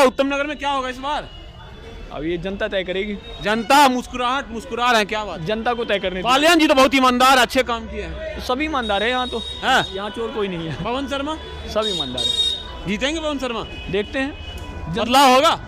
उत्तम नगर में क्या होगा इस बार? अब ये जनता तय करेगी। जनता मुस्कुरा रहे हैं, क्या बात? जनता को तय करने बालियान जी तो बहुत ईमानदार, अच्छे काम किए हैं। सभी ईमानदार है यहाँ तो। हाँ? यहाँ चोर कोई नहीं है। पवन शर्मा सब ईमानदार है। जीतेंगे पवन शर्मा? देखते हैं, बदलाव होगा।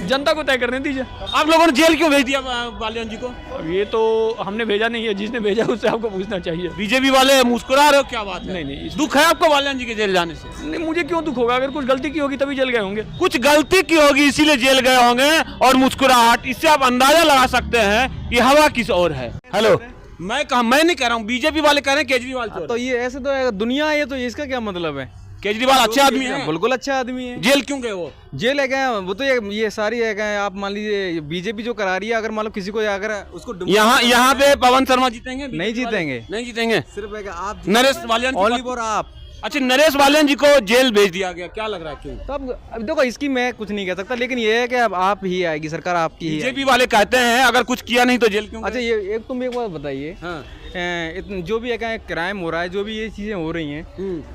जनता को तय करने दीजिए। आप लोगों ने जेल क्यों भेज दिया बालियान जी को? अब ये तो हमने भेजा नहीं है, जिसने भेजा उससे आपको पूछना चाहिए। बीजेपी वाले मुस्कुरा रहे हो, क्या बात है? नहीं, दुख है आपको बालियान जी के जेल जाने से? नहीं, मुझे क्यों दुख होगा? अगर कुछ गलती की होगी तभी जेल गए होंगे। कुछ गलती की होगी इसीलिए जेल गए होंगे। और मुस्कुराहट, इससे आप अंदाजा लगा सकते हैं कि हवा किस ओर है। हेलो, मैं नहीं कह रहा हूँ, बीजेपी वाले कह रहे हैं केजरीवाल चोर है। तो ये ऐसे तो दुनिया है, तो इसका क्या मतलब है? केजरीवाल अच्छे आदमी है, बिल्कुल अच्छा आदमी है। जेल क्यों गए वो? जेल है गए वो तो ये सारी है गए। आप मान लीजिए बीजेपी जो करा रही है, अगर मान लो किसी को अगर उसको यहाँ पे पवन शर्मा जीतेंगे? नहीं जीतेंगे, नहीं जीतेंगे। सिर्फ है आप नरेश वालियान ओनली फॉर आप। अच्छा, नरेश वालियान जी को जेल भेज दिया गया, क्या लग रहा है क्यों? तो अब देखो, इसकी मैं कुछ नहीं कह सकता, लेकिन ये है कि अब आप ही आएगी, सरकार आपकी ही। बीजेपी वाले कहते हैं अगर कुछ किया नहीं तो जेल क्यों? अच्छा, ये तुम एक बात बताइए। हाँ। जो भी है क्राइम हो रहा है, जो भी ये चीजें हो रही हैं,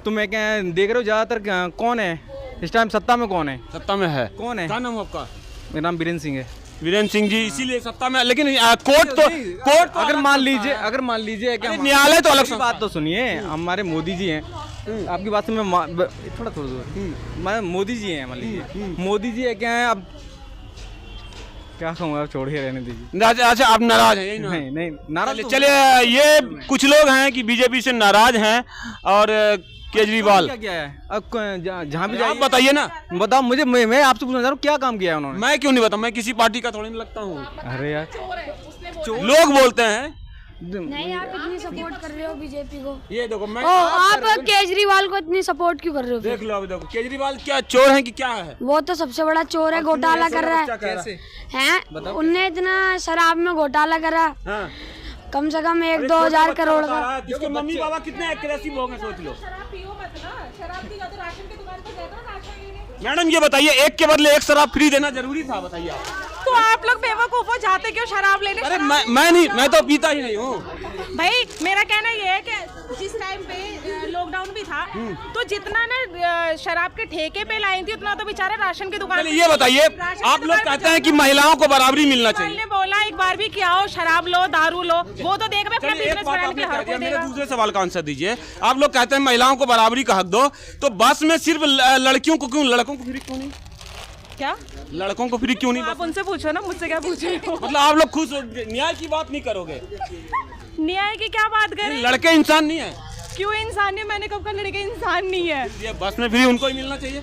तुम एक देख रहे हो ज्यादातर कौन है इस टाइम सत्ता में? कौन है सत्ता में? है कौन है? क्या नाम है आपका? मेरा नाम वीरेंद्र सिंह है। वीरेंद्र सिंह जी इसीलिए सत्ता में, लेकिन कोर्ट अगर मान लीजिए क्या न्यायालय तो अलग बात तो सुनिए, हमारे मोदी जी हैं। आपकी बात से मैं थोड़ा मैं मोदी जी हैं, मान लीजिए मोदी जी है क्या है। अब क्या कहूँ, आप छोड़िए, रहने दीजिए। अच्छा, आप नाराज हैं? नहीं नाराज। चलिए, ये कुछ लोग हैं कि बीजेपी से नाराज हैं और केजरीवाल क्या है। अब जहाँ भी आप बताइए ना, बताओ मुझे। मैं आपसे पूछना चाह रहा हूँ, क्या काम किया है उन्होंने? मैं क्यों नहीं बताऊँ, मैं किसी पार्टी का थोड़ी नहीं लगता हूँ। अरे यार, लोग बोलते हैं। नहीं, आप इतनी सपोर्ट कर रहे हो बीजेपी को। ये देखो, मैं आप केजरीवाल को इतनी सपोर्ट क्यों कर रहे हो? देख लो, अभी देखो केजरीवाल क्या चोर है कि क्या है? वो तो सबसे बड़ा चोर है, घोटाला कर रहा है। कैसे हैं? उनने इतना शराब में घोटाला करा। हाँ। कम से कम 1-2 हजार करोड़ का। जिसके मम्मी पापा कितने एग्रेसिव हो गए, सोच लो। मैडम ये बताइए, एक के बदले एक शराब फ्री देना जरूरी था? बताइए आप। तो आप लोग बेवकूफ हो, जाते क्यों शराब लेने? अरे मैं तो पीता ही नहीं हूँ भाई। मेरा कहना ये है कि जिस टाइम पे लॉकडाउन भी था, तो जितना ना शराब के ठेके पे लाई थी, उतना तो बेचारा राशन की दुकान। ये बताइए, आप लोग कहते हैं कि महिलाओं को बराबरी मिलना चाहिए। ने बोला एक बार भी क्या हो, शराब लो, दारू लो, वो तो देख अपना बिजनेस बनाने के लिए हर कोई मेरे देगा। दूसरे सवाल का आंसर दीजिए। आप लोग कहते हैं महिलाओं को बराबरी का हक दो, तो बस में सिर्फ लड़कियों को क्यों, लड़कों को फ्री क्यों नहीं? क्या लड़कों को फ्री क्यों नहीं? आप उनसे पूछो ना, मुझसे क्या पूछे हो? मतलब आप लोग खुश हो, न्याय की बात नहीं करोगे? न्याय की क्या बात करें? लड़के इंसान नहीं है? क्यों इंसान है? मैंने कब कहा लड़के इंसान नहीं है? ये बस में फ्री उनको ही मिलना चाहिए।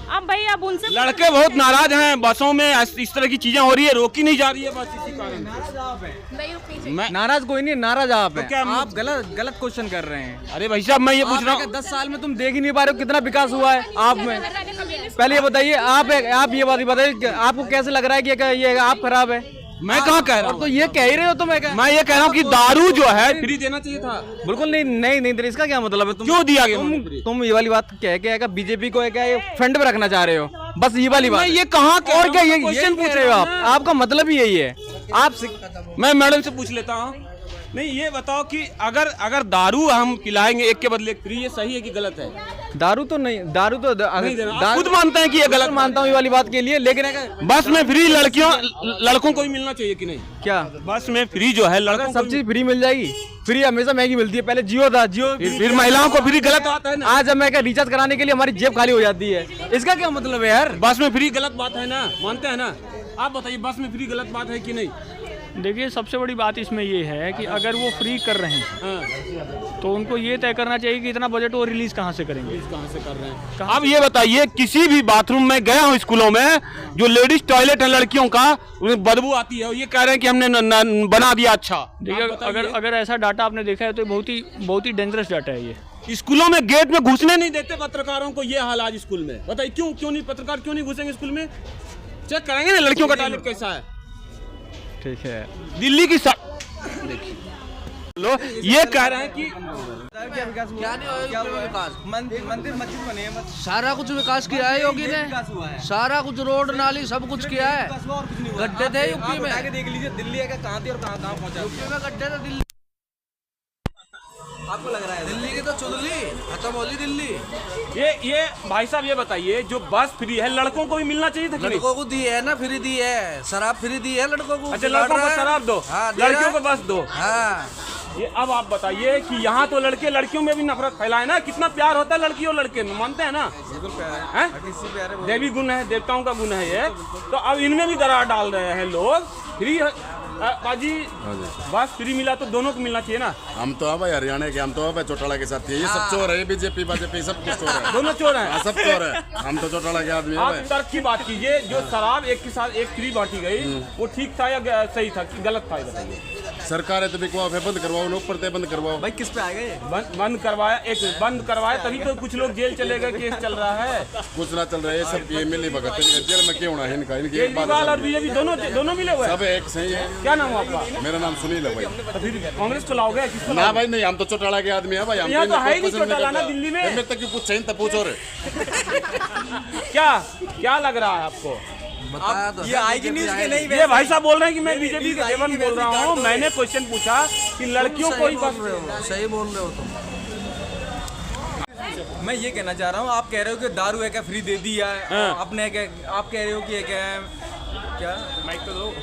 अब भाई आप उनसे लड़के बहुत नाराज हैं, बसों में इस तरह की चीजें हो रही है, रोकी नहीं जा रही है, बस इसी कारण। नाराज कोई नहीं, नाराज आप हैं। क्या आप गलत क्वेश्चन कर रहे हैं। अरे भाई साहब, मैं ये पूछ रहा हूँ, 10 साल में तुम देख ही नहीं पा रहे हो कितना विकास हुआ है आप में। पहले ये बताइए, आप ये बात बताइए, आपको कैसे लग रहा है कि ये आप खराब है? मैं कहाँ कह रहा हूँ? तो ये कह ही रहे हो। तो मैं ये कह रहा हूँ कि दारू जो है फ्री देना चाहिए था। बिल्कुल नहीं, इसका क्या मतलब है? क्यों दिया गया? तुम ये वाली बात क्या बीजेपी को क्या फ्रंट पे रखना चाह रहे हो? बस ये वाली बात। ये कहाँ और क्या, ये क्वेश्चन पूछ रहे हो आप? आपका मतलब ही यही है। मैं मैडम से पूछ लेता हूँ। नहीं, ये बताओ कि अगर दारू हम पिलाएंगे एक के बदले एक फ्री, ये सही है कि गलत है? दारू तो खुद मानते हैं कि ये गलत? मानता हूँ ये वाली बात के लिए, लेकिन बस में फ्री लड़कों को ही मिलना चाहिए कि नहीं? क्या बस में फ्री जो है लड़कों सब चीज फ्री मिल जाएगी? फ्री हमेशा महंगी मिलती है। पहले जियो था, फिर महिलाओं को फ्री गलत आता है ना? आज हमें रिचार्ज कराने के लिए हमारी जेब खाली हो जाती है। इसका क्या मतलब है यार? बस में फ्री गलत बात है ना? मानते हैं ना? आप बताइए, बस में फ्री गलत बात है कि नहीं? देखिए, सबसे बड़ी बात इसमें ये है कि अगर वो फ्री कर रहे हैं तो उनको ये तय करना चाहिए कि इतना बजट वो रिलीज कहाँ से करेंगे, कहाँ से कर रहे हैं। अब ये बताइए, किसी भी बाथरूम में गया हूँ स्कूलों में, जो लेडीज टॉयलेट है लड़कियों का, उन्हें बदबू आती है, ये कह रहे हैं कि हमने बना दिया। अच्छा, देखिए, अगर ऐसा डाटा आपने देखा है तो बहुत ही डेंजरस डाटा है ये। स्कूलों में गेट में घुसने नहीं देते पत्रकारों को, ये हाल आज स्कूल में। बताइए क्यों नहीं, पत्रकार क्यों नहीं घुसेंगे स्कूल में? चेक करेंगे ना लड़कियों का टॉयलेट कैसा है। ठीक है, दिल्ली की देखिए, लो ये कह रहे हैं कि क्या नहीं होगा विकास? मंदिर मस्जिद बने हैं, सारा कुछ विकास किया है योगी ने, सारा कुछ रोड नाली सब कुछ किया है। गड्ढे थे यूपी में, देख लीजिए दिल्ली कहाँ थी और कहाँ पहुँचा। यूपी में गड्ढे थे, दिल्ली। आपको लग रहा है दिल्ली की तो चुदली खत्म होली दिल्ली। ये भाई साहब ये बताइए, जो बस फ्री है लड़कों को भी मिलना चाहिए था कि नहीं? लड़कों को दी है ना, फ्री दी है, शराब फ्री दी है लड़कों को। अच्छा, लड़कों को शराब दो, हाँ, लड़कियों को बस दो। हाँ। ये अब आप बताइए कि यहाँ तो लड़के लड़कियों में भी नफरत फैलाए ना, कितना प्यार होता है लड़की और लड़के में, मानते हैं ना? हैं? देवी गुण है, देवताओं का गुण है ये, तो अब इनमें भी दरार डाल रहे हैं लोग। फ्री बाजी बस फ्री मिला तो दोनों को मिलना चाहिए ना। हम तो अब हरियाणा के, हम तो अब चौटाला के साथ थे। ये सब चोर है, बीजेपी बीजेपी सब कुछ चोर है, दोनों चोर हैं। सब चोर है। हम तो चौटाला के आदमी आप है। तर्क की बात कीजिए, जो शराब एक के साथ एक फ्री बांटी गई वो ठीक था या सही था कि गलत था, ये बताइए। सरकार है तो बिकवाओ, बंद करवाओ, लोग पड़ते बंद करवाओ। भाई किस पे आ गए? बंद करवाया, एक बंद करवाया तभी तो कुछ लोग जेल चले गए, केस चल रहा है। कुछ ना चल रहा है, ये सब ये मिली भगत जेल में क्यों होना है इनका? इनकी एक बात केजरीवाल और बीजेपी दोनों मिले हुए हैं। सब एक सही है। क्या नाम है आपका? मेरा नाम सुनील है भाई। तो फिर कांग्रेस को लाओगे किसको ना भाई नहीं, हम तो चौटाला के आदमी है भाई। हम यहाँ तो है ही नहीं पसंद नहीं चौटाला ना करते। दिल्ली में। मेरे तक क्यों पूछ तो पूछो रे। क्या लग रहा है आपको? बताया तो ये आएगी न्यूज़ के नहीं? ये भाई साहब बोल रहे हैं कि मैं बीजेपी के देवन बोल रहा हूँ। मैंने क्वेश्चन पूछा कि लड़कियों को ही बस। सही बोल रहे हो तुम। मैं ये कहना चाह रहा हूँ, आप कह रहे हो कि दारू है क्या फ्री दे दी है, आपने क्या आप कह रहे हो कि ये क्या है, क्या माइक तो दो,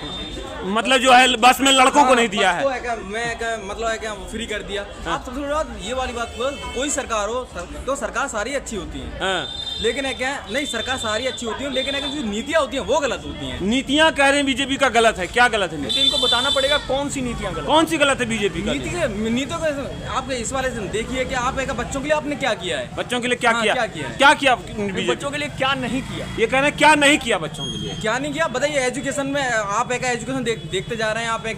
मतलब जो है बस में लड़कों को नहीं दिया है। तो क्या मैं क्या मतलब है क्या फ्री कर दिया? आप सबसे बड़ी बात ये वाली बात बोल, कोई सरकार हो तो सरकार सारी अच्छी होती है, लेकिन है क्या नहीं, सरकार सारी अच्छी होती है, लेकिन है कि जो नीतियाँ होती हैं वो गलत होती हैं। नीतियाँ कह रहे हैं बीजेपी का गलत है, क्या गलत है? तो इनको बताना पड़ेगा कौन सी नीतियाँ गलत, कौन सी गलत है बीजेपी का? नीतियों का आप इस वाले से देखिए कि आप एक बच्चों के लिए आपने क्या किया है, बच्चों के लिए क्या हाँ, किया? क्या किया है? क्या किया बीजेपी? बच्चों के लिए क्या नहीं किया? ये कह रहे हैं क्या नहीं किया बच्चों के लिए। क्या नहीं किया बताइए। एजुकेशन में आप एक एजुकेशन देखते जा रहे हैं, आप एक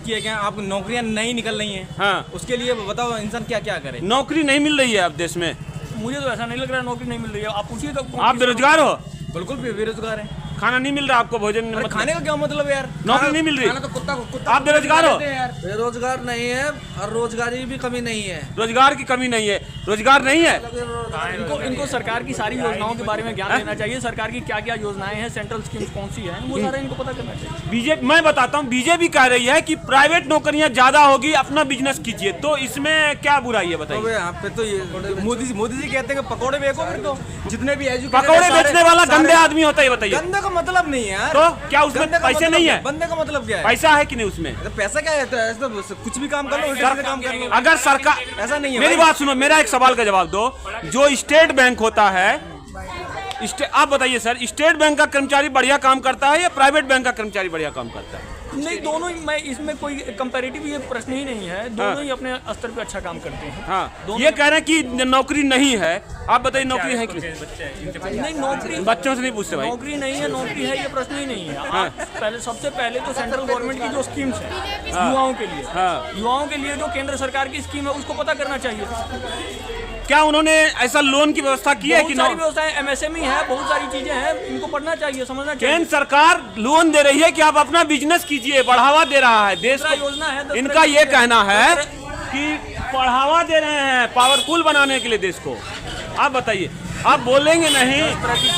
क्या आप नौकरियां नहीं निकल रही हैं, हाँ, उसके लिए बताओ इंसान क्या क्या करे? नौकरी नहीं मिल रही है अब देश में। मुझे तो ऐसा नहीं लग रहा है नौकरी नहीं मिल रही है। आप पूछिए तो आप बेरोजगार हो, बिल्कुल बेरोजगार है। खाना नहीं मिल रहा आपको, भोजन अरे मतलब खाने का क्या मतलब यार? नौकरी नहीं मिल रही, खाना तो कुत्ता आप बेरोजगार हो। बेरोजगार नहीं है और रोजगारी भी कमी नहीं है। रोजगार की कमी नहीं है, रोजगार नहीं है। इनको सरकार की सारी योजनाओं के बारे में ज्ञान देना चाहिए। सरकार की क्या क्या योजनाएं हैं, सेंट्रल स्कीम्स कौन सी है, वो सारा इनको पता करना चाहिए। बीजेपी, मैं बताता हूँ, बीजेपी कह रही है कि प्राइवेट नौकरियां ज्यादा होगी, अपना बिजनेस कीजिए, तो इसमें क्या बुराई है बताइए? यहाँ पे तो ये मोदी जी कहते हैं कि पकौड़े बेचो, फिर तो जितने भी पकौड़े बेचने वाला गंदे आदमी होता है, बताइए। गंदे का मतलब नहीं है यार। तो क्या उसमें पैसे नहीं है? बंदे का मतलब क्या है? पैसा है कि नहीं उसमें? तो पैसा क्या है? तो ऐसे तो कुछ भी काम कर लो, उल्टे सीधे काम कर लो। अगर सरकार, ऐसा नहीं है मेरी भाई। बात सुनो, मेरा एक सवाल का जवाब दो। जो स्टेट बैंक होता है, आप बताइए सर, स्टेट बैंक का कर्मचारी बढ़िया काम करता है या प्राइवेट बैंक का कर्मचारी बढ़िया काम करता है? नहीं, दोनों ही, मैं इसमें कोई कंपैरेटिव ये प्रश्न ही नहीं है। दोनों ही अपने स्तर पे अच्छा काम करते हैं। हाँ, ये कह रहे हैं कि नौकरी नहीं है, आप बताइए नौकरी है कि नहीं? नौकरी बच्चों से नहीं पूछते भाई। नौकरी नहीं है, नौकरी है, ये प्रश्न ही नहीं है। आप पहले सबसे पहले तो सेंट्रल गवर्नमेंट की जो स्कीम्स है युवाओं के लिए, युवाओं के लिए जो केंद्र सरकार की स्कीम है उसको पता करना चाहिए। क्या उन्होंने ऐसा लोन की व्यवस्था की है कि बहुत सारी व्यवस्थाएं, MSME है, बहुत सारी चीजें हैं, इनको पढ़ना चाहिए, समझना चाहिए। केंद्र सरकार लोन दे रही है कि आप अपना बिजनेस कीजिए, बढ़ावा दे रहा है देश को। योजना है, इनका ये कहना है कि बढ़ावा दे रहे हैं पावरफुल बनाने के लिए देश को। आप बताइए, आप बोलेंगे नहीं?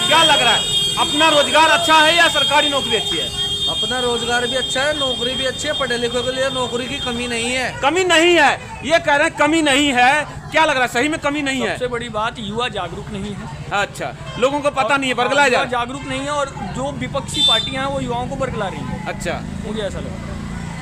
क्या लग रहा है, अपना रोजगार अच्छा है या सरकारी नौकरी अच्छी है? अपना रोजगार भी अच्छा है, नौकरी भी अच्छी है, पढ़े लिखों के लिए नौकरी की कमी नहीं है। कमी नहीं है, ये कह रहे हैं कमी नहीं है। क्या लग रहा है, सही में कमी नहीं है? सबसे बड़ी बात, युवा जागरूक नहीं है। अच्छा, लोगों को पता नहीं है, बरगलाया जा रहा है। जागरूक नहीं है, और जो विपक्षी पार्टियां हैं वो युवाओं को बरगला रही हैं। अच्छा, मुझे ऐसा लगता है।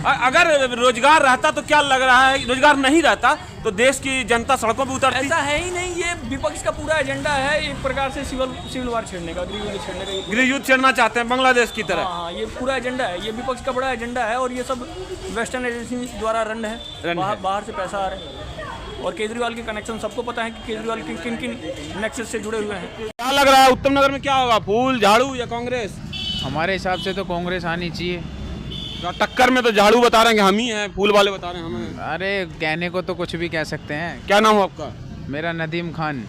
अगर रोजगार रहता तो क्या लग रहा है, रोजगार नहीं रहता तो देश की जनता सड़कों पे उतरती। ऐसा है ही नहीं, ये विपक्ष का पूरा एजेंडा है एक प्रकार से सिविल वार छेड़ने का, गृहयुद्ध छेड़ने का। गृहयुद्ध छेड़ना चाहते हैं बांग्लादेश की तरह। हाँ, ये पूरा एजेंडा है, ये विपक्ष का बड़ा एजेंडा है, और ये सब वेस्टर्न एजेंसी द्वारा रन है। बाहर से पैसा आ रहा है, और केजरीवाल के कनेक्शन सबको पता है कि केजरीवाल किन किन नेक्सस से जुड़े हुए हैं। क्या लग रहा है उत्तम नगर में क्या होगा, फूल झाड़ू या कांग्रेस? हमारे हिसाब से तो कांग्रेस आनी चाहिए। टक्कर में तो झाड़ू बता रहे हैं कि हम ही हैं, फूल वाले बता रहे हैं हमें। अरे कहने को तो कुछ भी कह सकते हैं। क्या नाम है आपका? मेरा नदीम खान।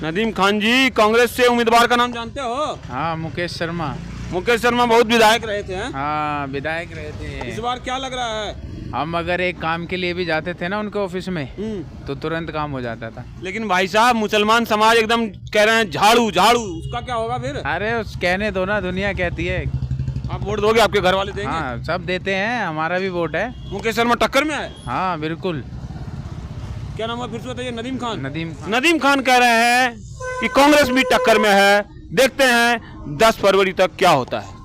नदीम खान जी, कांग्रेस से उम्मीदवार का नाम जानते हो? हाँ, मुकेश शर्मा। मुकेश शर्मा बहुत विधायक रहे थे। हाँ, विधायक रहे थे। इस बार क्या लग रहा है? हम अगर एक काम के लिए भी जाते थे ना उनके ऑफिस में तो तुरंत काम हो जाता था। लेकिन भाई साहब, मुसलमान समाज एकदम कह रहे हैं झाड़ू झाड़ू, उसका क्या होगा फिर? अरे उस कहने दो ना, दुनिया कहती है। आप वोट दोगे, आपके घर वाले देंगे? हाँ, सब देते हैं, हमारा भी वोट है। मुकेश शर्मा टक्कर में है? हाँ, बिल्कुल। क्या नाम है फिर से बताइए? नदीम खान। नदीम खान कह रहे हैं कि कांग्रेस भी टक्कर में है। देखते हैं 10 फरवरी तक क्या होता है।